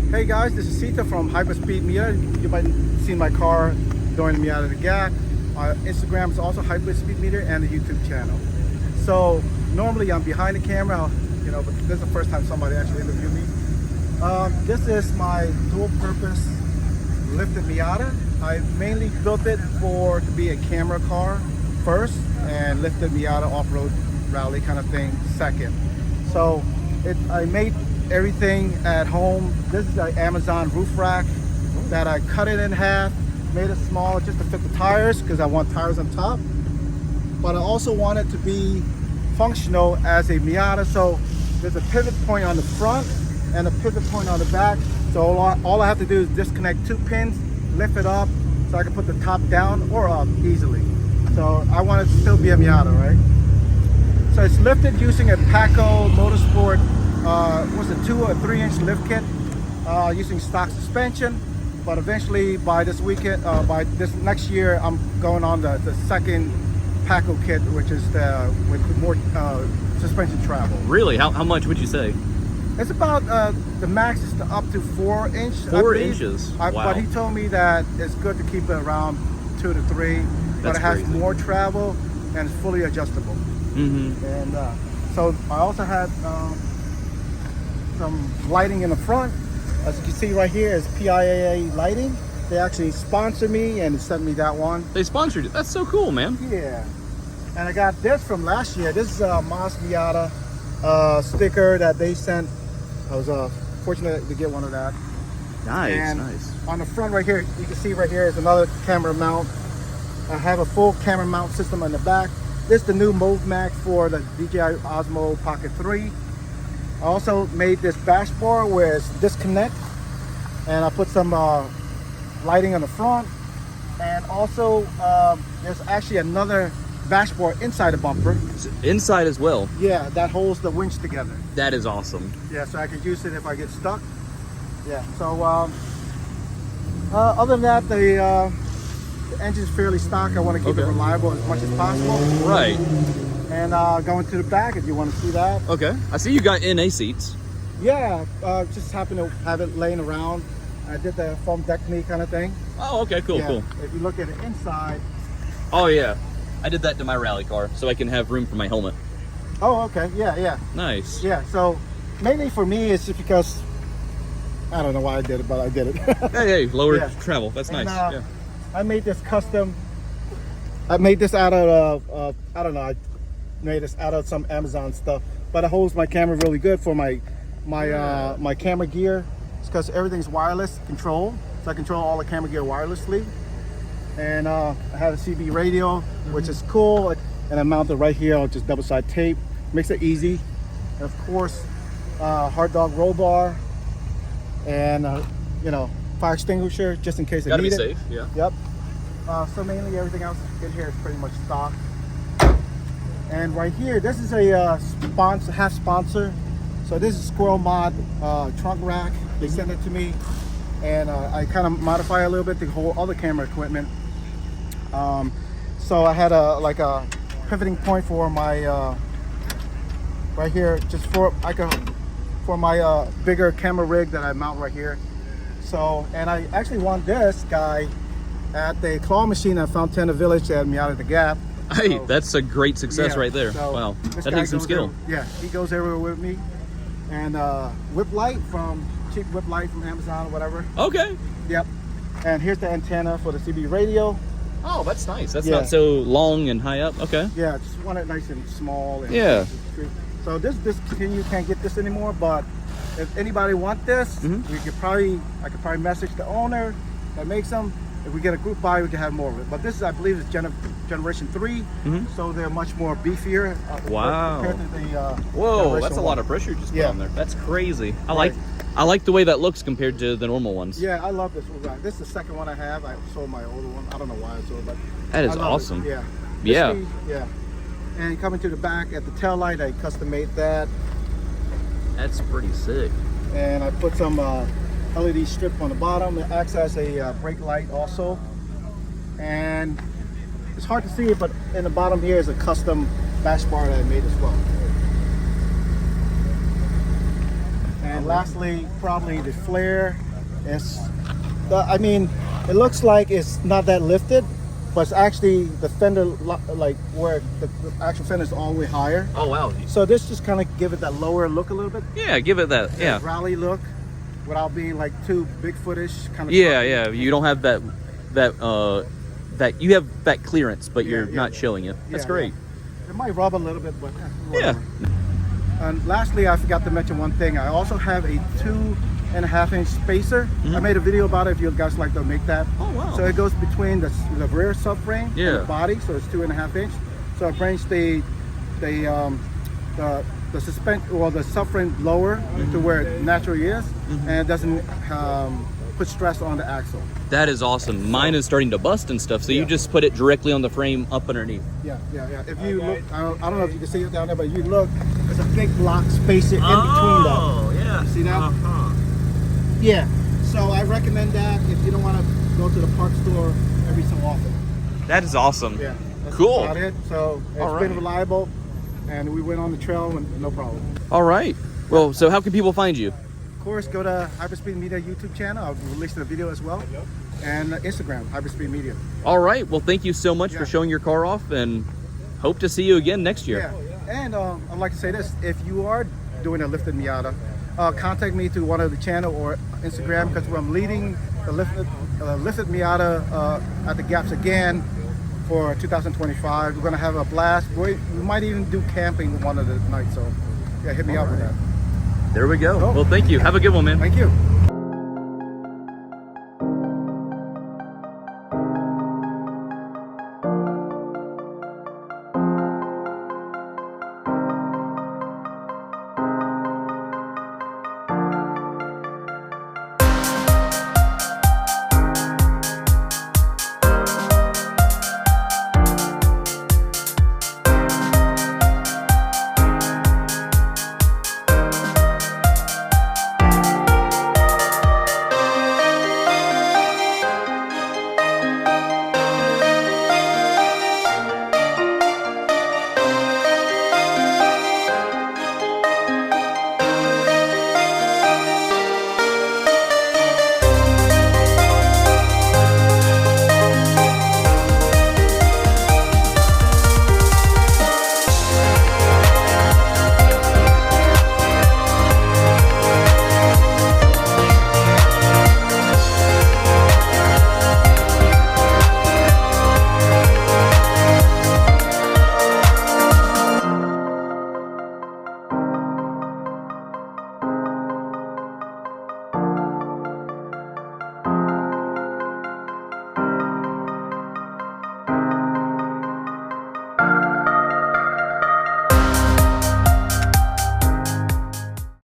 Hey guys, this is Sita from Hyperspeed Miata. You might have seen my car during the Miata the Gap. My Instagram is also Hyperspeed Meter and the YouTube channel. So normally I'm behind the camera, but this is the first time somebody actually interviewed me. This is my dual purpose lifted Miata. I mainly built it to be a camera car first and lifted Miata off-road rally kind of thing second. So I made everything at home. This is an Amazon roof rack that I cut it in half, made it small just to fit the tires because I want tires on top. But I also want it to be functional as a Miata. So there's a pivot point on the front and a pivot point on the back. So all I have to do is disconnect 2 pins, lift it up so I can put the top down or up easily. So I want it to still be a Miata, right? So it's lifted using a Paco Motorsport was a 2 or 3 inch lift kit using stock suspension, but eventually by this next year I'm going on the second Paco kit, which is with more suspension travel. Really? How much would you say? It's about the max is up to 4 inch. 4 inches. Wow. But he told me that it's good to keep it around 2 to 3, but it has more travel and it's fully adjustable. Mm-hmm. And so I also had some lighting in the front. As you can see right here is PIAA lighting. They actually sponsored me and sent me that one. They sponsored it. That's so cool, man. Yeah. And I got this from last year. This is a Mas Miata sticker that they sent. I was fortunate to get one of that. Nice, and nice. On the front right here, you can see right here is another camera mount. I have a full camera mount system on the back. This is the new Move Max for the DJI Osmo Pocket 3. I also made this dashboard where it's disconnect, and I put some lighting on the front, and also there's actually another dashboard inside the bumper. Inside as well? Yeah, that holds the winch together. That is awesome. Yeah, so I can use it if I get stuck. Yeah, so other than that, the engine's fairly stock. I want to keep it reliable as much as possible. Right. And going to the back if you want to see that. Okay. I see you got NA seats. Yeah, just happened to have it laying around. I did the foam deck knee kind of thing. Oh, okay, cool, Yeah. cool. If you look at it inside. Oh, yeah. I did that to my rally car so I can have room for my helmet. Oh, okay. Yeah. Nice. Yeah, so mainly for me, it's just because I don't know why I did it, but I did it. hey, lower travel. That's and, nice. Yeah. I made this custom. I made this out of, I don't know, I made this out of some Amazon stuff, but it holds my camera really good for my camera gear. It's because everything's wireless control, so I control all the camera gear wirelessly. And I have a CB radio, which is cool, and I mount it right here on just double side tape. Makes it easy. And of course, hard dog roll bar, and fire extinguisher just in case I need it. Gotta be safe, yeah. Yep. So mainly everything else in here is pretty much stock. And right here, this is a half sponsor. So this is Squirrel Mod trunk rack. They sent it to me, and I kind of modify it a little bit to hold all the camera equipment. So I had a pivoting point for my right here, just for my bigger camera rig that I mount right here. So, and I actually won this guy at the claw machine at Fontana Village at Miata the Gap. Hey, that's a great success right there. So wow, that guy takes some skill. He goes everywhere with me. And cheap whip light from Amazon or whatever. Okay. Yep. And here's the antenna for the CB radio. Oh, that's nice. That's not so long and high up. Okay. Yeah, just want it nice and small. And so this you can't get this anymore, but if anybody want this, I could probably message the owner that makes them. If we get a group buy, we can have more of it. But this is, I believe, is generation 3, so they're much more beefier. Wow. Compared to the, whoa, that's a lot of pressure just put on there. That's crazy. I like the way that looks compared to the normal ones. Yeah, I love this one. This is the second one I have. I sold my older one. I don't know why I sold it, but that is awesome. Yeah. Yeah. And coming to the back at the tail light, I custom made that. That's pretty sick. And I put some LED strip on the bottom. It acts as a brake light also. And it's hard to see it, but in the bottom here is a custom bash bar that I made as well. And lastly, probably the flare. I mean, it looks like it's not that lifted, but it's actually the fender, like where the actual fender is all the way higher. Oh wow. So this just kind of give it that lower look a little bit. Yeah, give it that. Yeah. Rally look, without being like too Bigfootish kind of. Yeah, yeah. You don't have that you have that clearance, but you're not showing it. That's great. It might rub a little bit, but Yeah. And lastly, I forgot to mention one thing. I also have a 2.5-inch spacer. I made a video about it if you guys like to make that. Oh wow. So it goes between the rear subframe and the body, so it's 2.5 inch. So it brings the suspension, well, the subframe lower to where it naturally is, and it doesn't put stress on the axle. That is awesome. Mine is starting to bust and stuff, so you just put it directly on the frame up underneath. Yeah. If you look, I don't know if you can see it down there, but if you look, there's a big block spacer in between them. Oh, yeah. See that? Yeah. So I recommend that if you don't want to go to the park store every so often. That is awesome. Yeah. That's Cool. about it. So it's been reliable, and we went on the trail and no problem. All right. Well, so how can people find you? Of course, go to Hyperspeed Media YouTube channel. I'll release the video as well. And Instagram, Hyperspeed Media. All right. Well, thank you so much for showing your car off, and hope to see you again next year. Yeah. And I'd like to say this. If you are doing a lifted Miata, contact me through one of the channel or Instagram, because I'm leading the lifted Miata at the gaps again for 2025. We're going to have a blast. We might even do camping one of the nights. So yeah, hit me up with that. There we go. Cool. Well, thank you. Have a good one, man. Thank you.